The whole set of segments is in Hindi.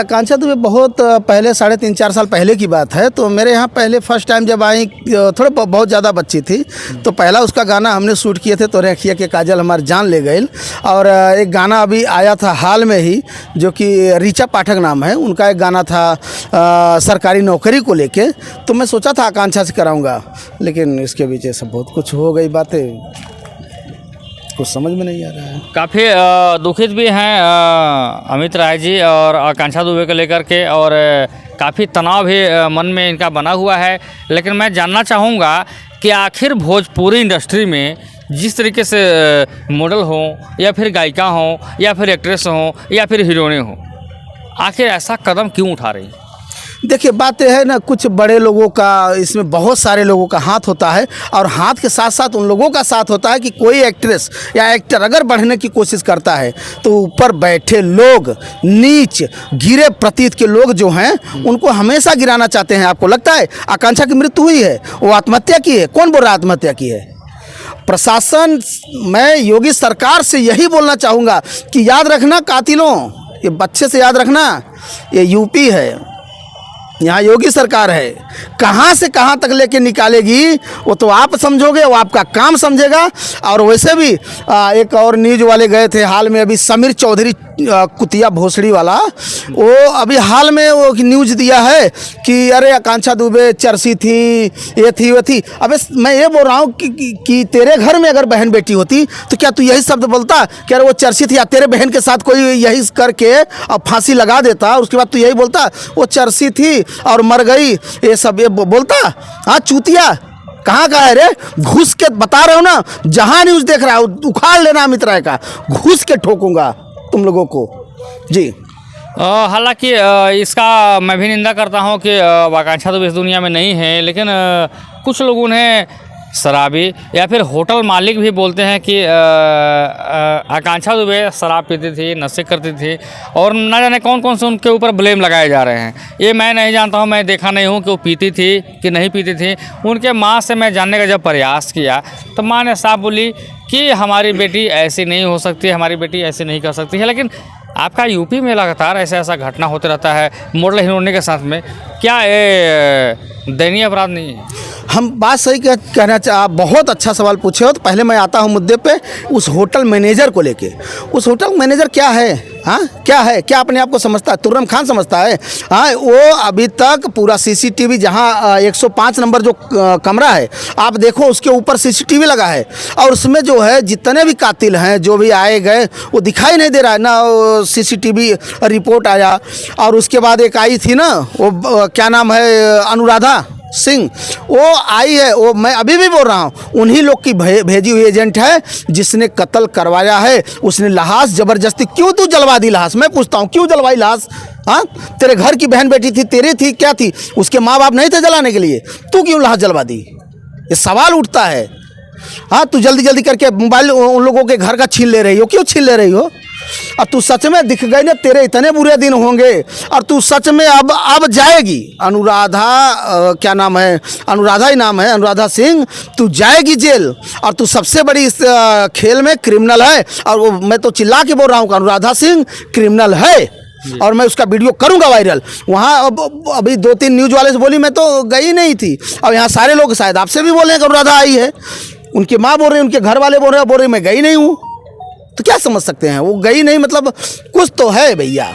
आकांक्षा दुबे बहुत पहले 3.5-4 साल पहले की बात है। तो मेरे यहाँ पहले फर्स्ट टाइम जब आई, थोड़ा बहुत ज़्यादा बच्ची थी, तो पहला उसका गाना हमने शूट किए थे, तोरे अखिया के काजल हमारी जान ले गई। और एक गाना अभी आया था हाल में ही, जो कि ऋचा पाठक नाम है, उनका एक गाना था सरकारी नौकरी को लेके। तो मैं सोचा था आकांक्षा से कराऊँगा, लेकिन इसके बीच ऐसा बहुत कुछ हो गई बातें, कुछ समझ में नहीं आ रहा है। काफ़ी दुखित भी हैं अमित राय जी और आकांक्षा दुबे को लेकर के, और काफ़ी तनाव भी मन में इनका बना हुआ है। लेकिन मैं जानना चाहूँगा कि आखिर भोजपुरी इंडस्ट्री में जिस तरीके से मॉडल हों या फिर गायिका हों या फिर एक्ट्रेस हों या फिर हीरोइनें हों, आखिर ऐसा कदम क्यों उठा रही? देखिए, बात यह है ना, कुछ बड़े लोगों का, इसमें बहुत सारे लोगों का हाथ होता है, और हाथ के साथ साथ उन लोगों का साथ होता है कि कोई एक्ट्रेस या एक्टर अगर बढ़ने की कोशिश करता है तो ऊपर बैठे लोग, नीच गिरे प्रतीत के लोग जो हैं, उनको हमेशा गिराना चाहते हैं। आपको लगता है आकांक्षा की मृत्यु हुई है, वो आत्महत्या की है? कौन बोल रहा है आत्महत्या की है? प्रशासन, मैं योगी सरकार से यही बोलना चाहूँगा कि याद रखना कातिलों, ये बच्चे से याद रखना, ये यूपी है, यहाँ योगी सरकार है, कहाँ से कहाँ तक लेके निकालेगी वो तो आप समझोगे, वो आपका काम समझेगा। और वैसे भी एक और न्यूज़ वाले गए थे हाल में, अभी समीर चौधरी कुतिया भोसड़ी वाला, वो अभी हाल में वो न्यूज़ दिया है कि अरे आकांक्षा दुबे चर्सी थी, ये थी वो थी। अबे मैं ये बोल रहा हूँ कि तेरे घर में अगर बहन बेटी होती तो क्या तू यही शब्द बोलता कि अरे वो चर्सी थी, या तेरे बहन के साथ कोई यही करके अब फांसी लगा देता, उसके बाद तू यही बोलता वो चर्सी थी और मर गई, ये सब ये बोलता? हाँ, चूतिया कहाँ का है रे? घुस के बता रहे हो ना, जहाँ न्यूज़ देख रहा है उखाड़ लेना अमित राय का, घुस के ठोकूंगा तुम लोगों को जी। हालांकि इसका मैं भी निंदा करता हूं कि आकांक्षा तो इस दुनिया में नहीं है, लेकिन कुछ लोग उन्हें शराबी या फिर होटल मालिक भी बोलते हैं कि आकांक्षा दुबे शराब पीती थी, नशे करती थी, और न जाने कौन कौन से उनके ऊपर ब्लेम लगाए जा रहे हैं। ये मैं नहीं जानता हूँ, मैं देखा नहीं हूँ कि वो पीती थी कि नहीं पीती थी। उनके माँ से मैं जानने का जब प्रयास किया तो माँ ने साफ बोली कि हमारी बेटी ऐसी नहीं हो सकती, हमारी बेटी ऐसी नहीं कर सकती है। लेकिन आपका यूपी में लगातार ऐसा घटना होते रहता है मॉडल हीरोइनों के साथ में, क्या ये दयनीय अपराध नहीं है? हम बात सही कहना आप बहुत अच्छा सवाल पूछे हो। तो पहले मैं आता हूँ मुद्दे पे, उस होटल मैनेजर को लेके। उस होटल मैनेजर क्या है? हाँ, क्या है? क्या अपने आप को समझता है? तुर्रम खान समझता है? हाँ, वो अभी तक पूरा सीसीटीवी, जहाँ 105 नंबर जो कमरा है आप देखो, उसके ऊपर सीसीटीवी लगा है, और उसमें जो है जितने भी कातिल हैं, जो भी आए गए, वो दिखाई नहीं दे रहा है ना। सीसीटीवी रिपोर्ट आया, और उसके बाद एक आई थी ना, वो क्या नाम है, अनुराधा सिंह, वो आई है। वो मैं अभी भी बोल रहा हूँ, उन्हीं लोग की भेजी हुई एजेंट है जिसने कत्ल करवाया है। उसने लाश जबरदस्ती, क्यों तू जलवा दी लाश? मैं पूछता हूँ, क्यों जलवाई लाश? हाँ, तेरे घर की बहन बेटी थी, तेरी थी, क्या थी? उसके माँ बाप नहीं थे जलाने के लिए, तू क्यों लाश जलवा दी? ये सवाल उठता है। हाँ, तू जल्दी जल्दी करके मोबाइल उन लोगों के घर का छीन ले रही हो, क्यों छीन ले रही हो? अब तू सच में दिख गई ना, तेरे इतने बुरे दिन होंगे, और तू सच में अब जाएगी। अनुराधा क्या नाम है, अनुराधा ही नाम है, अनुराधा सिंह, तू जाएगी जेल, और तू सबसे बड़ी इस खेल में क्रिमिनल है। और वो मैं तो चिल्ला के बोल रहा हूँ कि अनुराधा सिंह क्रिमिनल है, और मैं उसका वीडियो करूंगा वायरल। वहाँ अभी 2-3 न्यूज़ वाले से बोली, मैं तो गई नहीं थी। अब यहाँ सारे लोग शायद आपसे भी बोल रहे हैं कि अनुराधा आई है, उनकी माँ बोल रही है, उनके घर वाले बोल रहे हैं मैं गई नहीं हूँ। तो क्या समझ सकते हैं? वो गई नहीं मतलब कुछ तो है भैया।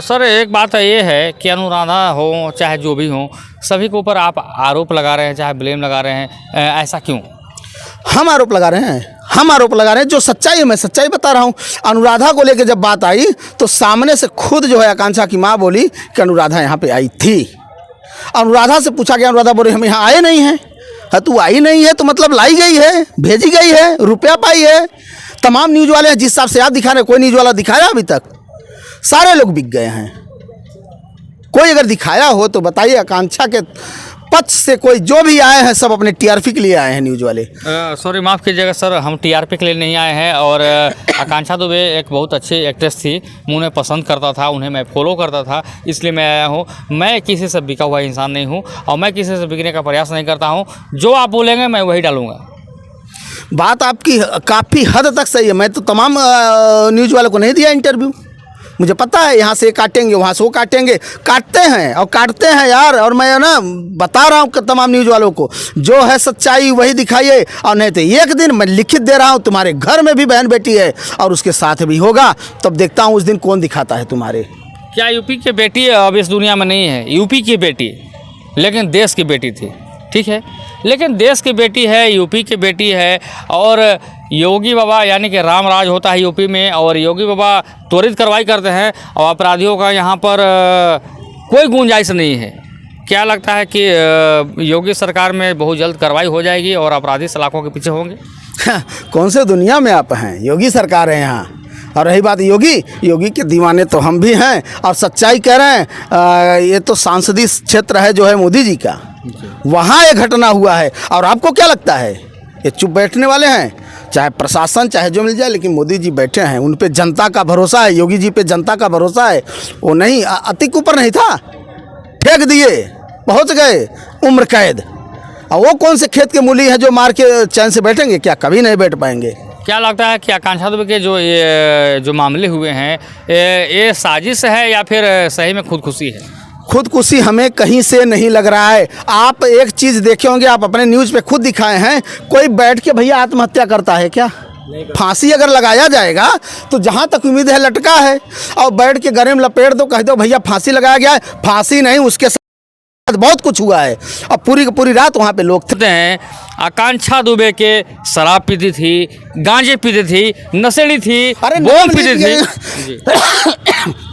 सर, एक बात ये है कि अनुराधा हो चाहे जो भी हो, सभी के ऊपर आप आरोप लगा रहे हैं, चाहे ब्लेम लगा रहे हैं, ऐसा क्यों? हम आरोप लगा रहे हैं? हम आरोप लगा रहे हैं जो सच्चाई है, मैं सच्चाई बता रहा हूँ। अनुराधा को लेकर जब बात आई तो सामने से खुद जो है आकांक्षा की माँ बोली कि अनुराधा यहाँ पे आई थी। अनुराधा से पूछा गया, अनुराधा बोली हम यहाँ आए नहीं हैं। हाँ, तू आई नहीं है तो मतलब लाई गई है, भेजी गई है, रुपया पाई है। तमाम न्यूज़ वाले हैं जिस हिसाब से आप दिखा रहे हैं, कोई न्यूज़ वाला दिखाया अभी तक? सारे लोग बिक गए हैं। कोई अगर दिखाया हो तो बताइए। आकांक्षा के पक्ष से कोई जो भी आए हैं सब अपने टीआरपी के लिए आए हैं न्यूज़ वाले। सॉरी, माफ़ कीजिएगा सर, हम टीआरपी के लिए नहीं आए हैं। और आकांक्षा दुबे एक बहुत अच्छी एक्ट्रेस थी, मैं उन्हें पसंद करता था, उन्हें मैं फॉलो करता था, इसलिए मैं आया हूँ। मैं किसी से बिका हुआ इंसान नहीं हूँ, और मैं किसी से बिकने का प्रयास नहीं करता हूँ। जो आप बोलेंगे मैं वही डालूँगा। बात आपकी काफ़ी हद तक सही है। मैं तो तमाम न्यूज़ वालों को नहीं दिया इंटरव्यू, मुझे पता है यहाँ से काटेंगे, वहाँ से वो काटेंगे, काटते हैं और काटते हैं यार। और मैं ना बता रहा हूँ तमाम न्यूज़ वालों को, जो है सच्चाई वही दिखाइए, और नहीं तो एक दिन मैं लिखित दे रहा हूँ, तुम्हारे घर में भी बहन बेटी है और उसके साथ भी होगा, तब देखता हूँ उस दिन कौन दिखाता है तुम्हारे। क्या यूपी की बेटी अब इस दुनिया में नहीं है? यूपी की बेटी लेकिन देश की बेटी थी, ठीक है, लेकिन देश की बेटी है, यूपी की बेटी है, और योगी बाबा यानी कि राम राज होता है यूपी में, और योगी बाबा त्वरित कार्रवाई करते हैं और अपराधियों का यहाँ पर कोई गुंजाइश नहीं है। क्या लगता है कि योगी सरकार में बहुत जल्द कार्रवाई हो जाएगी और अपराधी सलाखों के पीछे होंगे? कौन से दुनिया में आप हैं? योगी सरकार है यहाँ। और रही बात योगी के दीवाने तो हम भी हैं, और सच्चाई कह रहे हैं। ये तो सांसदीय क्षेत्र है जो है मोदी जी का, वहाँ ये घटना हुआ है। और आपको क्या लगता है ये चुप बैठने वाले हैं? चाहे प्रशासन चाहे जो मिल जाए, लेकिन मोदी जी बैठे हैं, उन पे जनता का भरोसा है, योगी जी पे जनता का भरोसा है। वो नहीं अतिक ऊपर नहीं था, फेंक दिए, पहुँच गए उम्र कैद। और वो कौन से खेत के मूली हैं जो मार के चैन से बैठेंगे? क्या कभी नहीं बैठ पाएंगे। क्या लगता है कि आकांक्षा दुबे के जो मामले हुए हैं ये साजिश है या फिर सही में खुदकुशी है? खुदकुशी हमें कहीं से नहीं लग रहा है। आप एक चीज़ देखे होंगे, आप अपने न्यूज़ पे खुद दिखाए हैं, कोई बैठ के भैया आत्महत्या करता है क्या? फांसी अगर लगाया जाएगा तो जहाँ तक उम्मीद है लटका है, और बैठ के गले में लपेट दो, कह दो भैया फांसी लगाया गया है। फांसी नहीं, उसके साथ बहुत कुछ हुआ है। और पूरी की पूरी रात वहाँ पे लोग थे। आकांक्षा दुबे के शराब पीती थी, गांजे पीती थी, नशेड़ी थी, अरे बोम पीती थी।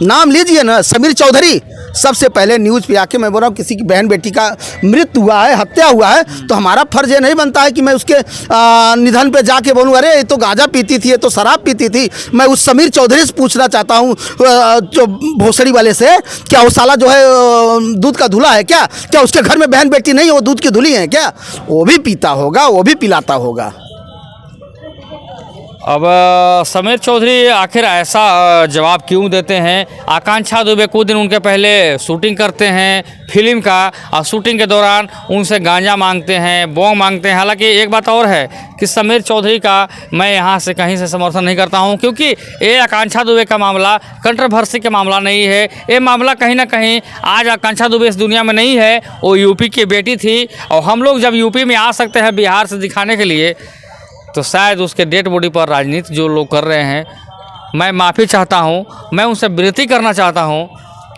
नाम लीजिए ना, समीर चौधरी। सबसे पहले न्यूज़ पे आके मैं बोल रहा हूँ किसी की बहन बेटी का मृत्यु हुआ है, हत्या हुआ है, तो हमारा फर्ज ये नहीं बनता है कि मैं उसके निधन पे जाके बोलूँ अरे ये तो गांजा पीती थी, ये तो शराब पीती थी। मैं उस समीर चौधरी से पूछना चाहता हूँ, जो भोसड़ी वाले से, क्या वो साला जो है दूध का धुला है क्या? क्या उसके घर में बहन बेटी नहीं, वो दूध की धुली है क्या? वो भी पीता होगा, वो भी पिलाता होगा। अब समीर चौधरी आखिर ऐसा जवाब क्यों देते हैं? आकांक्षा दुबे कुछ दिन उनके पहले शूटिंग करते हैं फिल्म का, और शूटिंग के दौरान उनसे गांजा मांगते हैं, बॉम मांगते हैं। हालांकि एक बात और है कि समीर चौधरी का मैं यहाँ से कहीं से समर्थन नहीं करता हूँ, क्योंकि ये आकांक्षा दुबे का मामला कंट्रोवर्सी का मामला नहीं है। ये मामला कहीं ना कहीं आज आकांक्षा दुबे इस दुनिया में नहीं है, वो यूपी की बेटी थी। और हम लोग जब यूपी में आ सकते हैं बिहार से दिखाने के लिए, तो शायद उसके डेड बॉडी पर राजनीति जो लोग कर रहे हैं, मैं माफ़ी चाहता हूं, मैं उनसे विनती करना चाहता हूं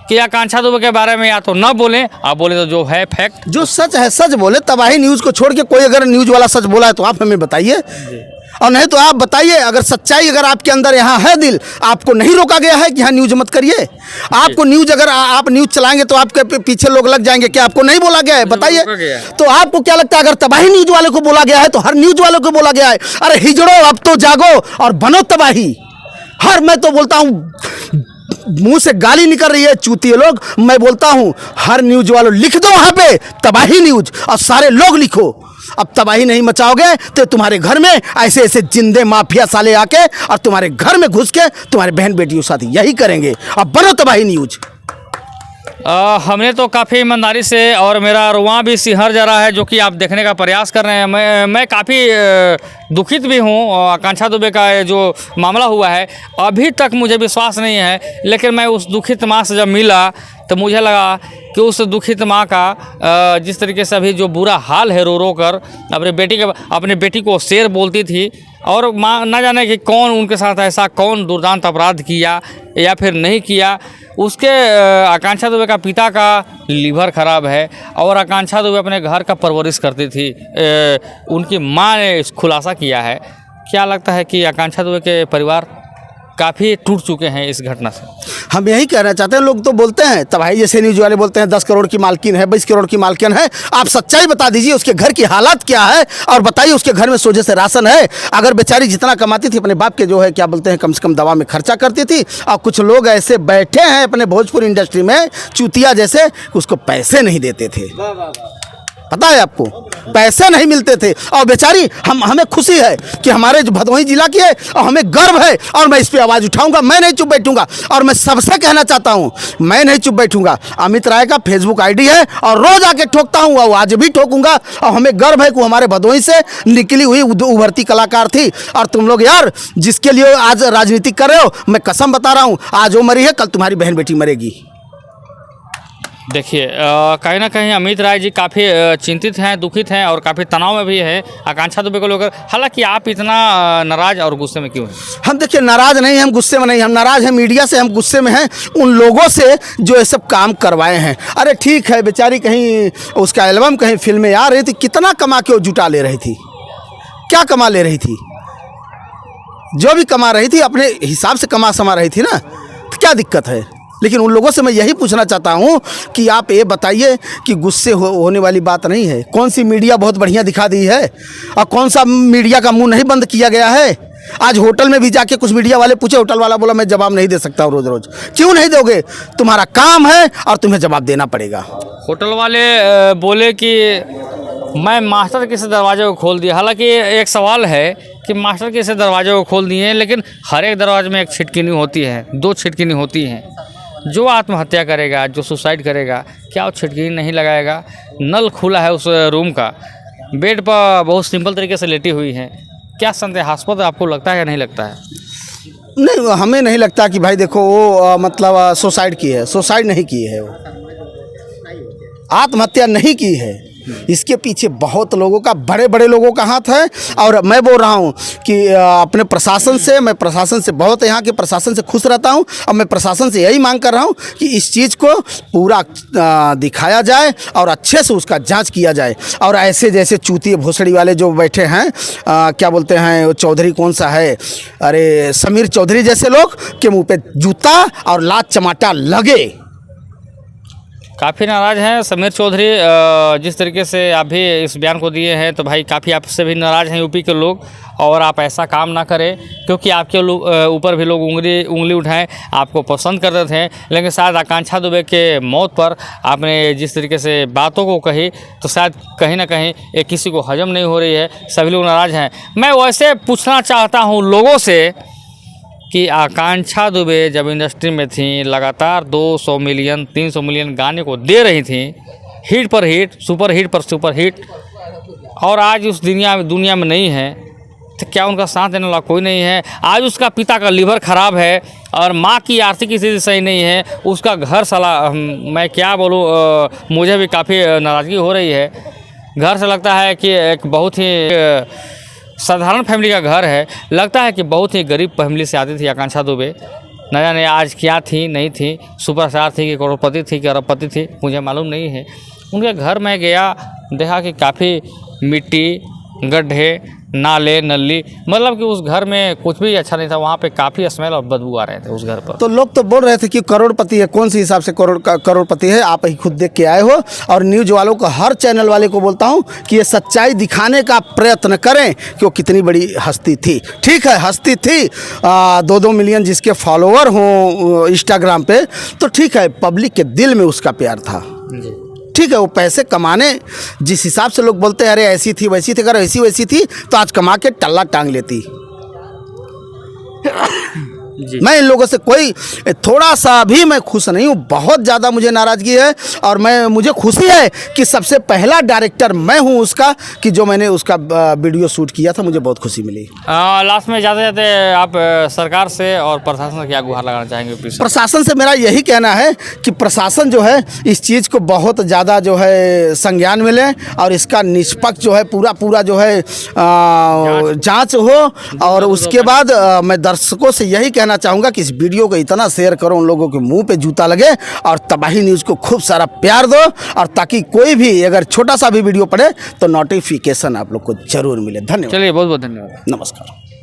कि आकांक्षा दुबे के बारे में या तो न बोलें, आप बोले तो जो है फैक्ट, जो सच है सच बोले। तबाही न्यूज़ को छोड़ के कोई अगर न्यूज़ वाला सच बोला है तो आप हमें बताइए, और नहीं तो आप बताइए। अगर सच्चाई अगर आपके अंदर यहाँ है दिल, आपको नहीं रोका गया है कि यहाँ न्यूज़ मत करिए। आपको न्यूज़ अगर आप न्यूज़ चलाएंगे तो आपके पीछे लोग लग जाएंगे। क्या आपको नहीं बोला गया है? बताइए। तो आपको क्या लगता है अगर तबाही न्यूज़ वाले को बोला गया है तो हर न्यूज़ वालों को बोला गया है अरे हिजड़ो अब तो जागो और बनो तबाही। मैं तो बोलता हूँ, मुंह से गाली निकल रही है चूतिए लोग, मैं बोलता हूँ हर न्यूज़ वालों लिख दो वहाँ पे तबाही न्यूज़, और सारे लोग लिखो। अब तबाही नहीं मचाओगे तो तुम्हारे घर में ऐसे ऐसे जिंदे माफिया साले आके और तुम्हारे घर में घुस के तुम्हारे बहन बेटियों साथ यही करेंगे। अब बनो तबाही न्यूज़। हमने तो काफ़ी ईमानदारी से, और मेरा रुआं भी सिहर जा रहा है, जो कि आप देखने का प्रयास कर रहे हैं। मैं काफ़ी दुखित भी हूँ। आकांक्षा दुबे का जो मामला हुआ है अभी तक मुझे विश्वास नहीं है, लेकिन मैं उस दुखित माँ से जब मिला तो मुझे लगा कि उस दुखित माँ का जिस तरीके से अभी जो बुरा हाल है, रो रो कर अपने बेटी को शेर बोलती थी, और माँ न जाने कि कौन उनके साथ ऐसा कौन दुर्दांत अपराध किया या फिर नहीं किया। उसके आकांक्षा दुबे का पिता का लीवर ख़राब है, और आकांक्षा दुबे अपने घर का परवरिश करती थी, उनकी माँ ने खुलासा किया है। क्या लगता है कि आकांक्षा दुबे के परिवार काफ़ी टूट चुके हैं इस घटना से? हम यही कहना चाहते हैं। लोग तो बोलते हैं तबाही जैसे न्यूज़ वाले बोलते हैं 10 करोड़ की मालकिन है, 20 करोड़ की मालकिन है। आप सच्चाई बता दीजिए, उसके घर की हालात क्या है, और बताइए उसके घर में सोझे से राशन है। अगर बेचारी जितना कमाती थी अपने बाप के जो है क्या बोलते हैं कम से कम दवा में खर्चा करती थी, और कुछ लोग ऐसे बैठे हैं अपने भोजपुरी इंडस्ट्री में चूतिया जैसे, उसको पैसे नहीं देते थे। पता है आपको, पैसे नहीं मिलते थे। और बेचारी हमें खुशी है कि हमारे जो भदोही जिला की है, और हमें गर्व है, और मैं इस पे आवाज़ उठाऊंगा, मैं नहीं चुप बैठूंगा। और मैं सबसे कहना चाहता हूं, मैं नहीं चुप बैठूंगा। अमित राय का फेसबुक आईडी है और रोज आके ठोकता हूं, और आज भी ठोकूंगा। और हमें गर्व है कि हमारे भदोही से निकली हुई उभरती कलाकार थी। और तुम लोग यार जिसके लिए आज राजनीति कर रहे हो, मैं कसम बता रहा हूं, आज वो मरी है, कल तुम्हारी बहन बेटी मरेगी। देखिए कहीं ना कहीं अमित राय जी काफ़ी चिंतित हैं, दुखित हैं और काफ़ी तनाव में भी हैं आकांक्षा दुबे को लेकर। हालांकि आप इतना नाराज और गुस्से में क्यों हैं? हम देखिए नाराज नहीं हैं, हम गुस्से में नहीं, हम नाराज हैं मीडिया से, हम गुस्से में हैं उन लोगों से जो ये सब काम करवाए हैं। अरे ठीक है, बेचारी कहीं उसका एल्बम, कहीं फिल्में आ रही थी, कितना कमा के वो जुटा ले रही थी, क्या कमा ले रही थी? जो भी कमा रही थी अपने हिसाब से कमा समा रही थी ना, तो क्या दिक्कत है? लेकिन उन लोगों से मैं यही पूछना चाहता हूं कि आप ये बताइए कि गुस्से होने वाली बात नहीं है। कौन सी मीडिया बहुत बढ़िया दिखा दी है, और कौन सा मीडिया का मुंह नहीं बंद किया गया है? आज होटल में भी जाके कुछ मीडिया वाले पूछे, होटल वाला बोला मैं जवाब नहीं दे सकता रोज रोज। क्यों नहीं दोगे? तुम्हारा काम है और तुम्हें जवाब देना पड़ेगा। होटल वाले बोले कि मैं मास्टर के से दरवाजे को खोल दिया। हालांकि एक सवाल है कि मास्टर के से दरवाजे को खोल दिए, लेकिन हर एक दरवाजे में एक छिटकिनी होती है, 2 छिटकिनी होती हैं। जो आत्महत्या करेगा, जो सुसाइड करेगा, क्या वो छिटकिनी नहीं लगाएगा? नल खुला है उस रूम का, बेड पर बहुत सिंपल तरीके से लेटी हुई है। क्या संदेहास्पद आपको लगता है या नहीं लगता है? नहीं, हमें नहीं लगता कि भाई देखो वो मतलब सुसाइड की है। सुसाइड नहीं की है, वो आत्महत्या नहीं की है। इसके पीछे बहुत लोगों का, बड़े बड़े लोगों का हाथ है। और मैं बोल रहा हूँ कि अपने प्रशासन से, मैं प्रशासन से बहुत, यहाँ के प्रशासन से खुश रहता हूँ। और मैं प्रशासन से यही मांग कर रहा हूँ कि इस चीज़ को पूरा दिखाया जाए और अच्छे से उसका जांच किया जाए। और ऐसे जैसे चूतिए भोसड़ी वाले जो बैठे हैं, क्या बोलते हैं वो चौधरी, कौन सा है, अरे समीर चौधरी जैसे लोग के मुँह पे जूता और लात चमाटा लगे। काफ़ी नाराज़ हैं समीर चौधरी, जिस तरीके से आप भी इस बयान को दिए हैं, तो भाई काफ़ी आपसे भी नाराज़ हैं यूपी के लोग। और आप ऐसा काम ना करें, क्योंकि आपके ऊपर भी लोग उंगली उठाएं, आपको पसंद करते थे। लेकिन शायद आकांक्षा दुबे के मौत पर आपने जिस तरीके से बातों को कही, तो शायद कहीं ना कहीं ये किसी को हजम नहीं हो रही है, सभी लोग नाराज़ हैं। मैं वैसे पूछना चाहता हूँ लोगों से कि आकांक्षा दुबे जब इंडस्ट्री में थी, लगातार 200 मिलियन 300 मिलियन गाने को दे रही थी, हिट पर हिट, सुपर हिट पर सुपर हिट, और आज उस दुनिया में नहीं है, तो क्या उनका साथ देने वाला कोई नहीं है? आज उसका पिता का लीवर ख़राब है और माँ की आर्थिक स्थिति सही नहीं है, उसका घर साला, मैं क्या बोलूँ, मुझे भी काफ़ी नाराज़गी हो रही है। घर से लगता है कि एक बहुत ही साधारण फैमिली का घर है, लगता है कि बहुत ही गरीब फैमिली से आती थी आकांक्षा दुबे। न जाने आज क्या थी, नहीं थी, सुपरस्टार थी कि करोड़पति थी कि अरबपति थी, मुझे मालूम नहीं है। उनके घर में गया, देखा कि काफ़ी मिट्टी, गड्ढे, नाले, नली, मतलब कि उस घर में कुछ भी अच्छा नहीं था। वहाँ पे काफ़ी स्मेल और बदबू आ रहे थे उस घर पर। तो लोग तो बोल रहे थे कि करोड़पति है। कौन सी हिसाब से करोड़पति है? आप ही खुद देख के आए हो। और न्यूज़ वालों को, हर चैनल वाले को बोलता हूँ कि ये सच्चाई दिखाने का प्रयत्न करें कि वो कितनी बड़ी हस्ती थी। ठीक है, हस्ती थी, 2-2 मिलियन जिसके फॉलोअर हों इंस्टाग्राम पे, तो ठीक है, पब्लिक के दिल में उसका प्यार था। ठीक है, वो पैसे कमाने जिस हिसाब से लोग बोलते हैं, अरे ऐसी थी वैसी थी, अगर ऐसी वैसी थी तो आज कमा के टल्ला टांग लेती। मैं इन लोगों से कोई थोड़ा सा भी मैं खुश नहीं हूँ, बहुत ज़्यादा मुझे नाराज़गी है। और मुझे खुशी है कि सबसे पहला डायरेक्टर मैं हूँ उसका, कि जो मैंने उसका वीडियो शूट किया था, मुझे बहुत खुशी मिली। लास्ट में जाते जाते आप सरकार से और प्रशासन से क्या गुहार लगाना चाहेंगे? प्रशासन से मेरा यही कहना है कि प्रशासन जो है इस चीज़ को बहुत ज़्यादा जो है संज्ञान में लें, और इसका निष्पक्ष जो है पूरा जो है जांच हो। और उसके बाद मैं दर्शकों से यही कहना चाहूँगा कि इस वीडियो को इतना शेयर करो, उन लोगों के मुंह पे जूता लगे, और तबाही न्यूज़ को खूब सारा प्यार दो, और ताकि कोई भी अगर छोटा सा भी वीडियो पड़े तो नोटिफिकेशन आप लोग को जरूर मिले। धन्यवाद। चलिए, बहुत बहुत धन्यवाद। नमस्कार।